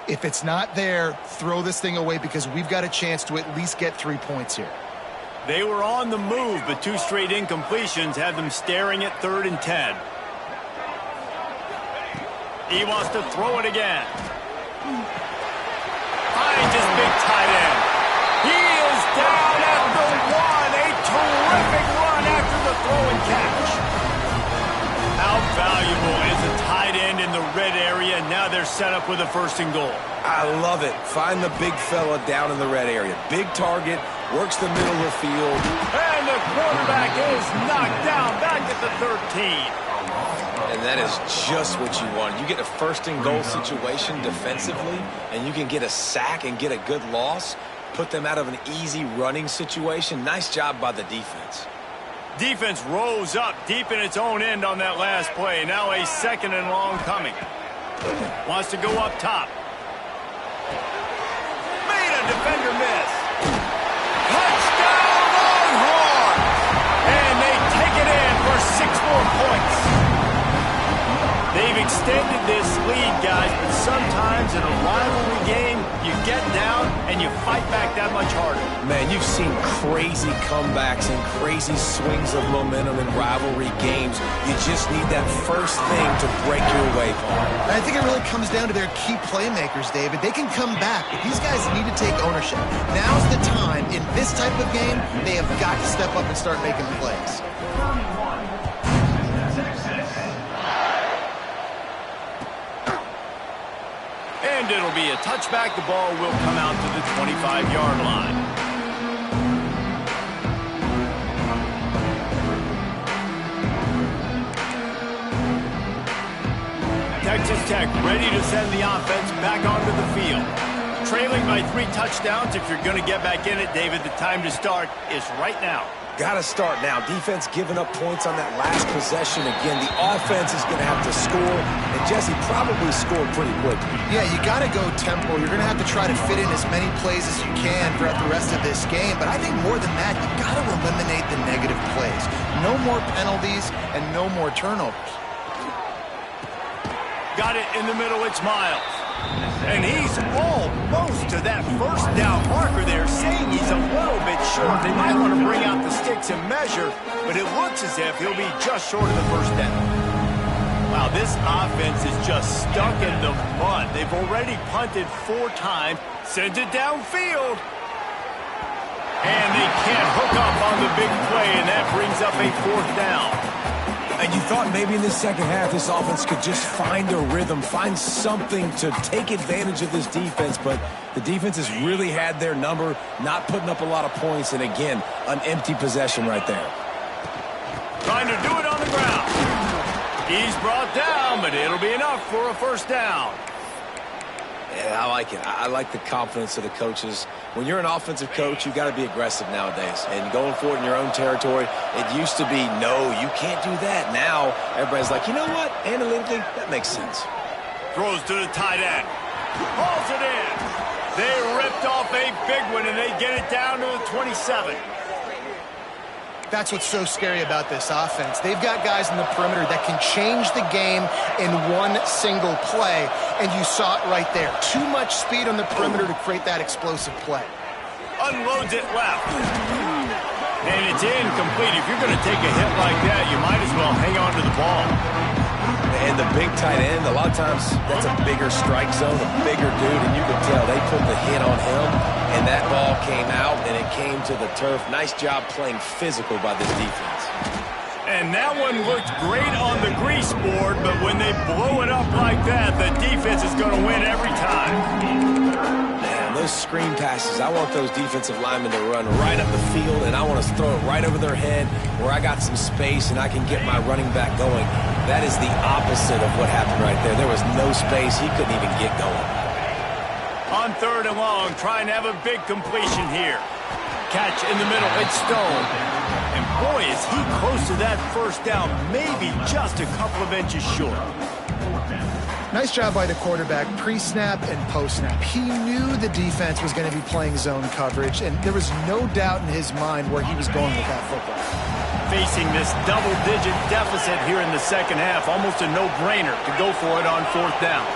B: If it's not there, throw this thing away because we've got a chance to at least get 3 points here.
A: They were on the move, but 2 straight incompletions had them staring at 3rd and 10. He wants to throw it again. Finds his big tight end. He is down at the 1. A terrific run after the throw and catch. How valuable is a tight end in the red area? Now they're set up with a 1st and goal.
C: I love it. Find the big fella down in the red area. Big target, works the middle of the field.
A: And the quarterback is knocked down back at the 13.
C: And that is just what you want. You get a 1st and goal situation defensively, and you can get a sack and get a good loss, put them out of an easy running situation. Nice job by the defense.
A: Defense rose up deep in its own end on that last play. Now a 2nd and long coming. Wants to go up top. Made a defender miss. Touchdown Longhorns! And they take it in for 6 more points. They've extended this lead, guys, but sometimes in a rivalry game, you get down and you fight back that much harder.
C: Man, you've seen crazy comebacks and crazy swings of momentum in rivalry games. You just need that first thing to break your way, Paul.
B: I think it really comes down to their key playmakers, David. They can come back, but these guys need to take ownership. Now's the time. In this type of game, they have got to step up and start making plays.
A: And it'll be a touchback. The ball will come out to the 25-yard line. Texas Tech ready to send the offense back onto the field. Trailing by 3 touchdowns. If you're going to get back in it, David, the time to start is right now.
C: Got to start now. Defense giving up points on that last possession. Again, the offense is going to have to score, and Jesse probably scored pretty quickly.
B: Yeah, you got to go tempo. You're going to have to try to fit in as many plays as you can throughout the rest of this game, but I think more than that, you got to eliminate the negative plays. No more penalties and no more turnovers.
A: Got it in the middle. It's Miles. And he's almost to that 1st down marker there, saying he's a little bit short. They might want to bring out the sticks and measure, but it looks as if he'll be just short of the 1st down. Wow, this offense is just stuck in the mud. They've already punted 4 times, sent it downfield. And they can't hook up on the big play, and that brings up a 4th down.
C: And you thought maybe in the second half this offense could just find a rhythm, find something to take advantage of this defense, but the defense has really had their number, not putting up a lot of points, and again, an empty possession right there.
A: Trying to do it on the ground. He's brought down, but it'll be enough for a 1st down.
C: Yeah, I like it. I like the confidence of the coaches. When you're an offensive coach, you got to be aggressive nowadays. And going forward in your own territory, it used to be, no, you can't do that. Now, everybody's like, you know what? Analytically, that makes sense.
A: Throws to the tight end. Hauls it in. They ripped off a big one, and they get it down to the 27.
B: That's what's so scary about this offense. They've got guys in the perimeter that can change the game in one single play, and you saw it right there. Too much speed on the perimeter to create that explosive play.
A: Unloads it left. And it's incomplete. If you're going to take a hit like that, you might as well hang on to the ball.
C: And the big tight end, a lot of times that's a bigger strike zone, a bigger dude, and you can tell they put the hit on him. and that ball came out, and it came to the turf. Nice job playing physical by this defense.
A: And that one looked great on the grease board, but when they blow it up like that, the defense is going to win every time.
C: Man, those screen passes, I want those defensive linemen to run right up the field, and I want to throw it right over their head where I got some space and I can get my running back going. That is the opposite of what happened right there. There was no space. He couldn't even get going.
A: On 3rd and long, trying to have a big completion here. Catch in the middle, it's Stone. And boy, is he close to that first down, maybe just a couple of inches short.
B: Nice job by the quarterback, pre-snap and post-snap. He knew the defense was going to be playing zone coverage, and there was no doubt in his mind where he was going with that football.
A: Facing this double-digit deficit here in the second half, almost a no-brainer to go for it on 4th down.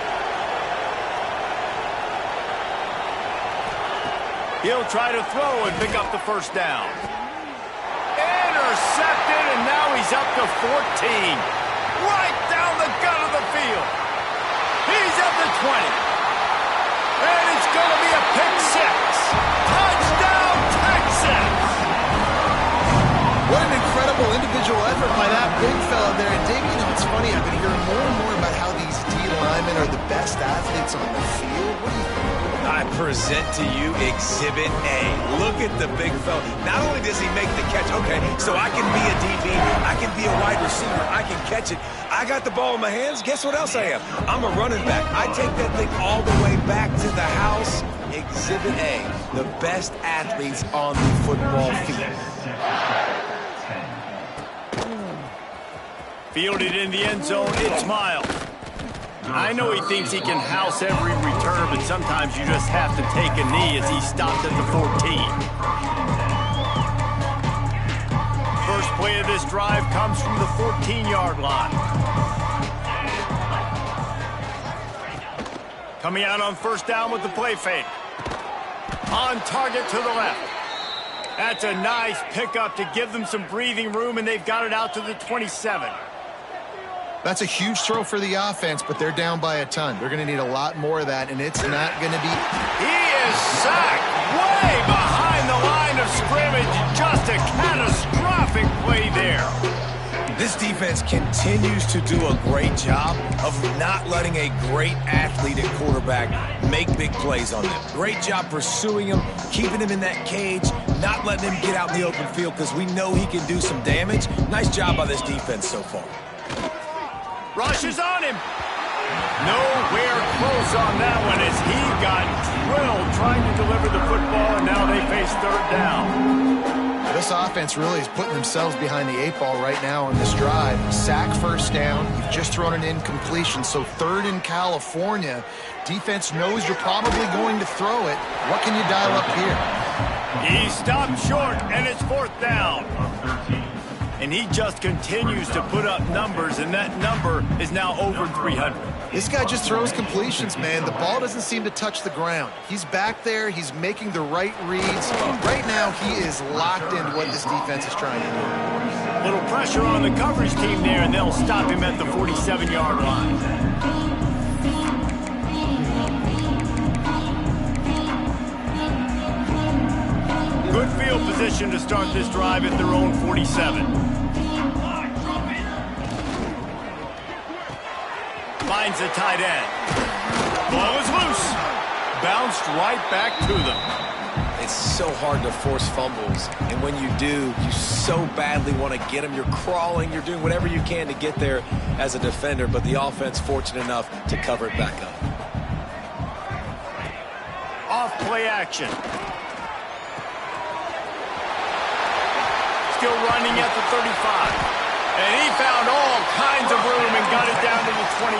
A: He'll try to throw and pick up the first down. Intercepted, and now he's up to 14. Right down the gut of the field. He's at the 20. And it's going to be a pick 6. Touchdown, Texans!
B: What an incredible individual effort by that big fella there. And Dave, you know, it's funny, I've been hearing more and more about how these D linemen are the best athletes on the field. What do you think?
C: I present to you Exhibit A. Look at the big fella. Not only does he make the catch, okay, so I can be a DB, I can be a wide receiver, I can catch it. I got the ball in my hands. Guess what else I am? I'm a running back. I take that thing all the way back to the house. Exhibit A, the best athletes on the football field.
A: Fielded in the end zone, it's Miles. I know he thinks he can house every return, but sometimes you just have to take a knee as he stopped at the 14. First play of this drive comes from the 14-yard line. Coming out on 1st down with the play fake. On target to the left. That's a nice pickup to give them some breathing room, and they've got it out to the 27.
B: That's a huge throw for the offense, but they're down by a ton. They're going to need a lot more of that, and it's not going to be...
A: He is sacked way behind the line of scrimmage. Just a catastrophic play there.
C: This defense continues to do a great job of not letting a great athlete at quarterback make big plays on them. Great job pursuing him, keeping him in that cage, not letting him get out in the open field because we know he can do some damage. Nice job by this defense so far.
A: Rushes on him. Nowhere close on that one as he got drilled trying to deliver the football, and now they face 3rd down.
B: This offense really is putting themselves behind the 8 ball right now on this drive. Sack 1st down. You've just thrown an incompletion, so 3rd in California. Defense knows you're probably going to throw it. What can you dial up here?
A: He stopped short, and it's 4th down. And he just continues to put up numbers, and that number is now over 300.
B: This guy just throws completions, man. The ball doesn't seem to touch the ground. He's back there. He's making the right reads. Right now, he is locked into what this defense is trying to do.
A: Little pressure on the coverage team there, and they'll stop him at the 47-yard line. Good field position to start this drive at their own 47. Finds the tight end. Ball is loose. Bounced right back to them.
C: It's so hard to force fumbles, and when you do, you so badly want to get them. You're crawling, you're doing whatever you can to get there as a defender, but the offense fortunate enough to cover it back up.
A: Off play action. Still running at the 35. And he found all kinds of room and got it down to the 28.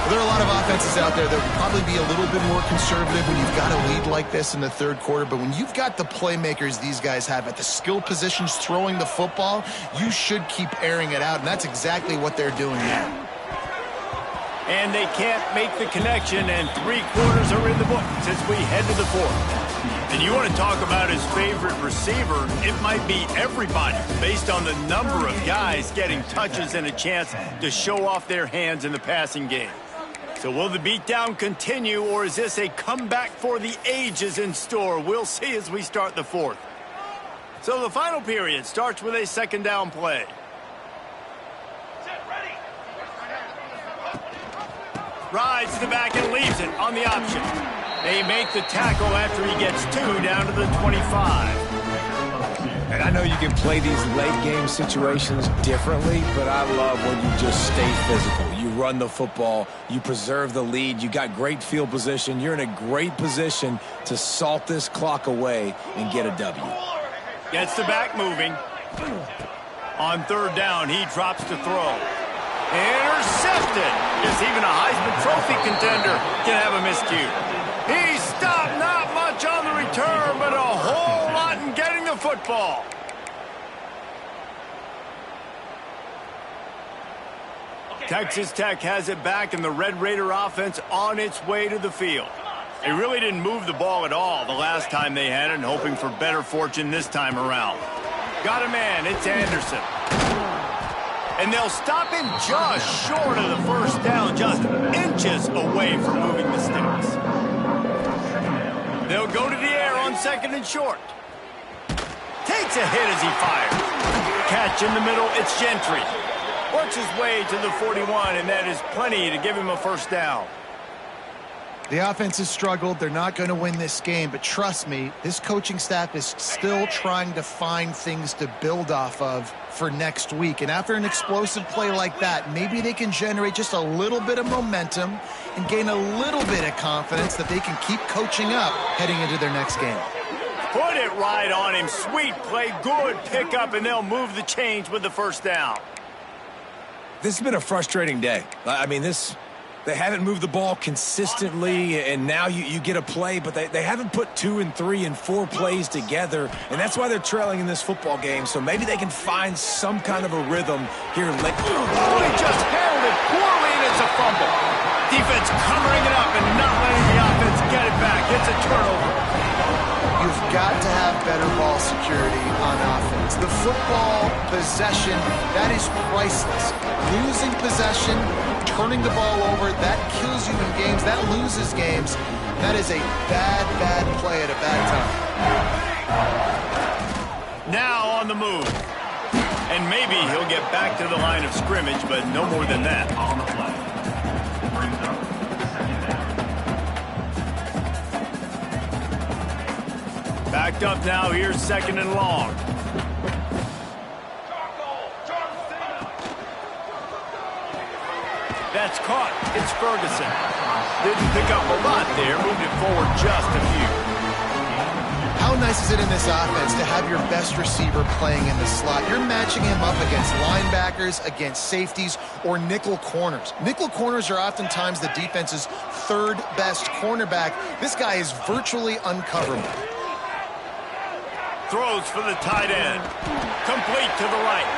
B: There are a lot of offenses out there that would probably be a little bit more conservative when you've got a lead like this in the 3rd quarter. But when you've got the playmakers these guys have at the skill positions throwing the football, you should keep airing it out. And that's exactly what they're doing now.
A: And they can't make the connection, and 3 quarters are in the books as we head to the 4th. And you want to talk about his favorite receiver, it might be everybody based on the number of guys getting touches and a chance to show off their hands in the passing game. So will the beatdown continue, or is this a comeback for the ages in store? We'll see as we start the fourth. So the final period starts with a second down play. Rides to the back and leaves it on the option. They make the tackle after he gets 2 down to the 25.
C: And I know you can play these late game situations differently, but I love when you just stay physical. You run the football, you preserve the lead, you got great field position, you're in a great position to salt this clock away and get a W.
A: Gets the back moving. On third down, he drops to throw. Intercepted. Yes, even a Heisman Trophy contender can have a miscue. He stopped, not much on the return, but a whole lot in getting the football. Texas Tech has it back, and the Red Raider offense on its way to the field. They really didn't move the ball at all the last time they had it, and hoping for better fortune this time around. Got a man, it's Anderson. And they'll stop him just short of the first down, just inches away from moving the sticks. They'll go to the air on second and short. Takes a hit as he fires. Catch in the middle, it's Gentry. Works his way to the 41, and that is plenty to give him a first down.
B: The offense has struggled. They're not going to win this game, but trust me, this coaching staff is still trying to find things to build off of for next week. And after an explosive play like that, maybe they can generate just a little bit of momentum and gain a little bit of confidence that they can keep coaching up heading into their next game.
A: Put it right on him. Sweet play, good pickup, and they'll move the chains with the first down.
C: This has been a frustrating day. I mean, they haven't moved the ball consistently, and now you get a play, but they haven't put 2 and 3 and 4 plays together, and that's why they're trailing in this football game. So maybe they can find some kind of a rhythm here late.
A: Oh, he just handled it poorly, and it's a fumble. Defense covering it up and not letting the offense get it back. It's a turnover.
B: You've got to have better ball security on offense. The football possession, that is priceless. Losing possession, turning the ball over, that kills you in games, that loses games. That is a bad, bad play at a bad time.
A: Now on the move. And maybe he'll get back to the line of scrimmage, but no more than that. On the play. Backed up now, here's second and long. That's caught. It's Ferguson. Didn't pick up a lot there. Moved it forward just a few.
B: How nice is it in this offense to have your best receiver playing in the slot? You're matching him up against linebackers, against safeties, or nickel corners. Nickel corners are oftentimes the defense's third best cornerback. This guy is virtually uncoverable.
A: Throws for the tight end. Complete to the right.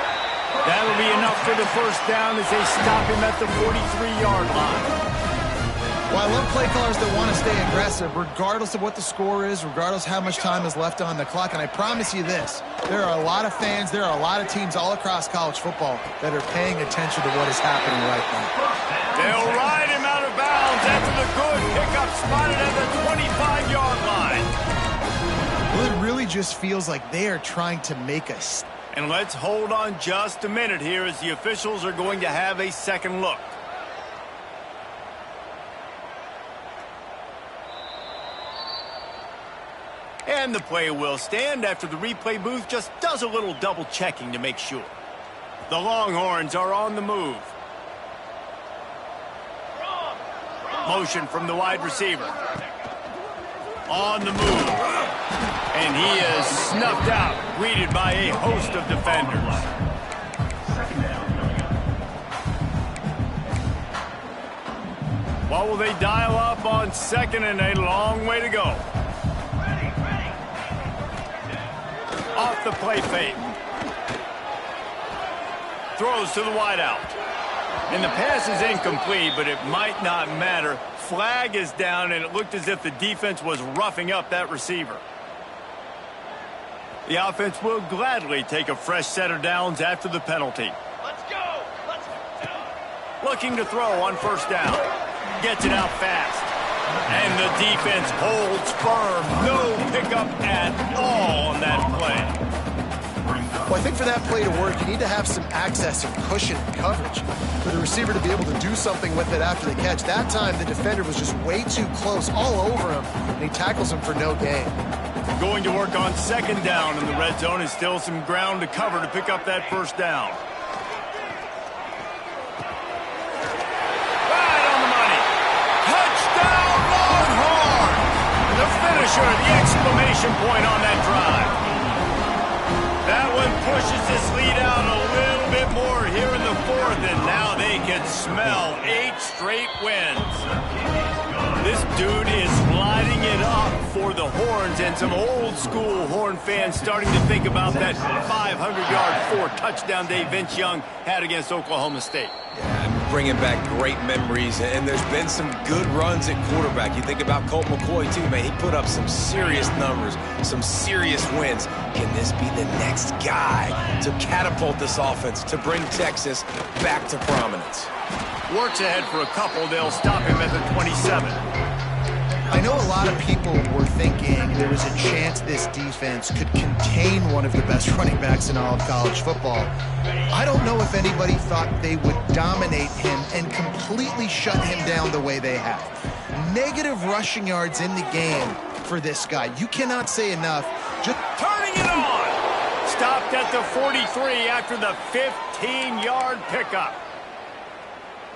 A: That'll be enough for the first down as they stop him at the 43-yard line.
B: Well, I love play callers that want to stay aggressive, regardless of what the score is, regardless how much time is left on the clock. And I promise you this, there are a lot of fans, there are a lot of teams all across college football that are paying attention to what is happening right now.
A: They'll ride him out of bounds after the good pickup spotted at the 25-yard line.
B: Well, it really just feels like they are trying to make us.
A: And let's hold on just a minute here as the officials are going to have a second look. And the play will stand after the replay booth just does a little double checking to make sure. The Longhorns are on the move. Motion from the wide receiver. On the move. And he is snuffed out, greeted by a host of defenders. What will they dial up on second, and a long way to go? Off the play fake. Throws to the wideout. And the pass is incomplete, but it might not matter. Flag is down, and it looked as if the defense was roughing up that receiver. The offense will gladly take a fresh set of downs after the penalty. Let's go! Looking to throw on first down. gets it out fast. And the defense holds firm. No pickup at all on that play.
B: Well, I think for that play to work, you need to have some access and cushion and coverage for the receiver to be able to do something with it after the catch. That time, the defender was just way too close, all over him, and he tackles him for no gain.
A: Going to work on second down in the red zone is still some ground to cover to pick up that first down. Right on the money. Touchdown, Longhorns! The finisher, the exclamation point on that drive. That one pushes this lead out a little bit more here in the fourth, and now they can smell 8 straight wins. This dude is lighting it up for the Horns, and some old-school Horn fans starting to think about that 500-yard 4-touchdown day Vince Young had against Oklahoma State.
C: Yeah, bringing back great memories, and there's been some good runs at quarterback. You think about Colt McCoy, too, man. He put up some serious numbers, some serious wins. Can this be the next guy to catapult this offense, to bring Texas back to prominence?
A: Works ahead for a couple. They'll stop him at the 27.
B: I know a lot of people were thinking there was a chance this defense could contain one of the best running backs in all of college football. I don't know if anybody thought they would dominate him and completely shut him down the way they have. Negative rushing yards in the game for this guy. You cannot say enough. Just
A: turning it on. Stopped at the 43 after the 15-yard pickup.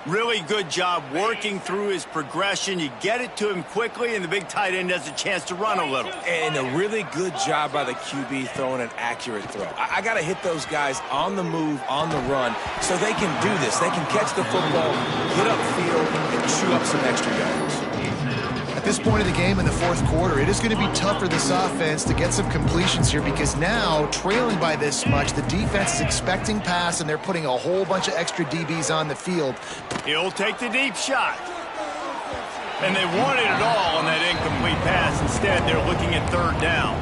A: Really good job working through his progression. You get it to him quickly, and the big tight end has a chance to run a little.
C: And a really good job by the QB throwing an accurate throw. I got to hit those guys on the move, on the run, so they can do this. They can catch the football, get upfield, and chew up some extra yards.
B: At this point of the game in the fourth quarter, it is going to be tough for this offense to get some completions here because now, trailing by this much, the defense is expecting pass, and they're putting a whole bunch of extra DBs on the field.
A: He'll take the deep shot. And they wanted it all on that incomplete pass. Instead, they're looking at third down.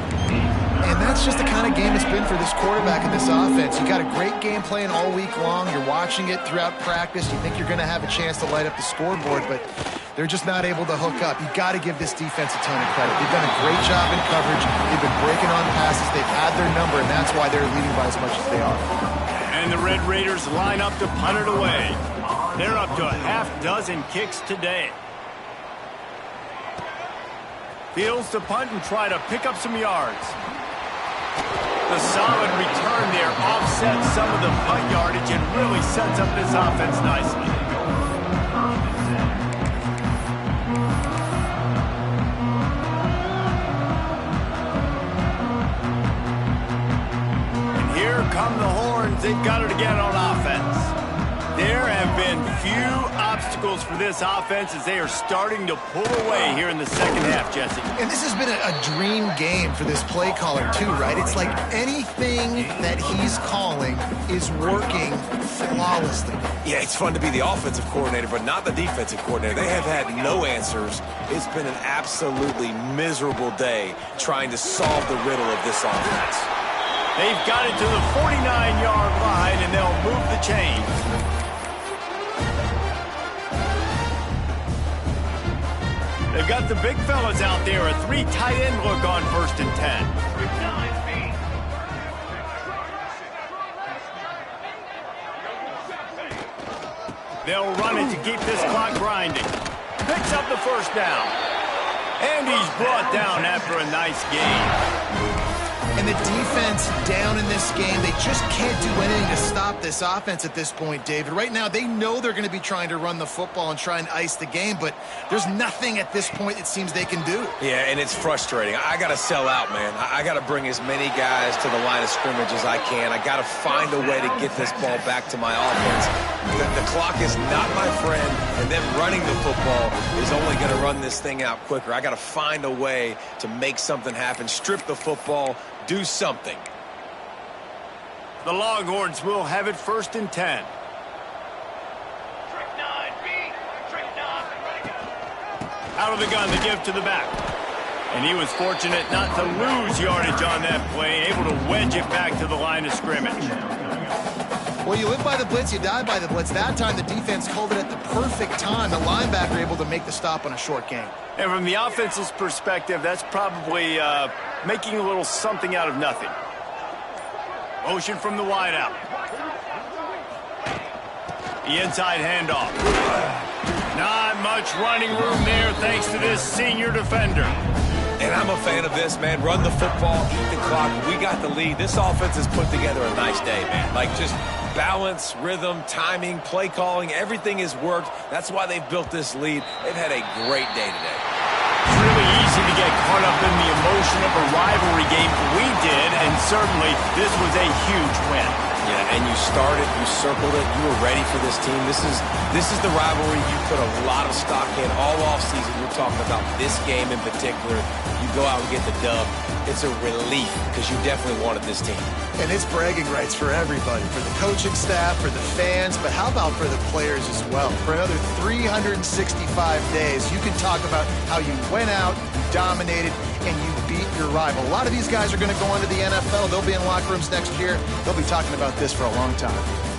B: And that's just the kind of game it's been for this quarterback and this offense. You got a great game plan all week long. You're watching it throughout practice. You think you're going to have a chance to light up the scoreboard, but they're just not able to hook up. You got to give this defense a ton of credit. They've done a great job in coverage. They've been breaking on passes. They've had their number, and that's why they're leading by as much as they are.
A: And the Red Raiders line up to punt it away. They're up to a half-dozen kicks today. Fields to punt and try to pick up some yards. The solid return there offsets some of the punt yardage and really sets up this offense nicely. And here come the Horns. They've got it again on offense. There have been few obstacles for this offense as they are starting to pull away here in the second half, Jesse.
B: And this has been a dream game for this play caller, too, right? It's like anything that he's calling is working flawlessly.
C: Yeah, it's fun to be the offensive coordinator, but not the defensive coordinator. They have had no answers. It's been an absolutely miserable day trying to solve the riddle of this offense.
A: They've got it to the 49-yard line, and they'll move the chains. They've got the big fellas out there, a 3 tight end look on 1st and 10. They'll run it to keep this clock grinding. Picks up the first down. And he's brought down after a nice gain.
B: And the defense down in this game, they just can't do anything to stop this offense at this point, David. Right now, they know they're going to be trying to run the football and try and ice the game, but there's nothing at this point it seems they can do.
C: Yeah, and it's frustrating. I got to sell out, man. I got to bring as many guys to the line of scrimmage as I can. I got to find a way to get this ball back to my offense. The clock is not my friend, and them running the football is only going to run this thing out quicker. I got to find a way to make something happen, strip the football, do something.
A: The Longhorns will have it 1st and 10. Out of the gun, the give to the back. And he was fortunate not to lose yardage on that play, able to wedge it back to the line of scrimmage.
B: Well, Well, you live by the blitz, you die by the blitz. That time, the defense called it at the perfect time. The linebacker able to make the stop on a short gain.
A: And from the offense's perspective, that's probably making a little something out of nothing. Motion from the wideout. The inside handoff. Not much running room there thanks to this senior defender.
C: And I'm a fan of this, man. Run the football, eat the clock. We got the lead. This offense has put together a nice day, man. Like, just balance, rhythm, timing, play calling, everything has worked. That's why they've built this lead. They've had a great day today.
A: It's really easy to get caught up in the emotion of a rivalry game. We did, and certainly this was a huge win.
C: Yeah, and you started, you circled it, you were ready for this team. This is the rivalry you put a lot of stock in all offseason. You're talking about this game in particular. You go out and get the dub. It's a relief because you definitely wanted this team.
B: And it's bragging rights for everybody, for the coaching staff, for the fans, but how about for the players as well? For another 365 days, you can talk about how you went out, you dominated, and you beat your rival. A lot of these guys are going to go into the NFL. They'll be in locker rooms next year. They'll be talking about this for a long time.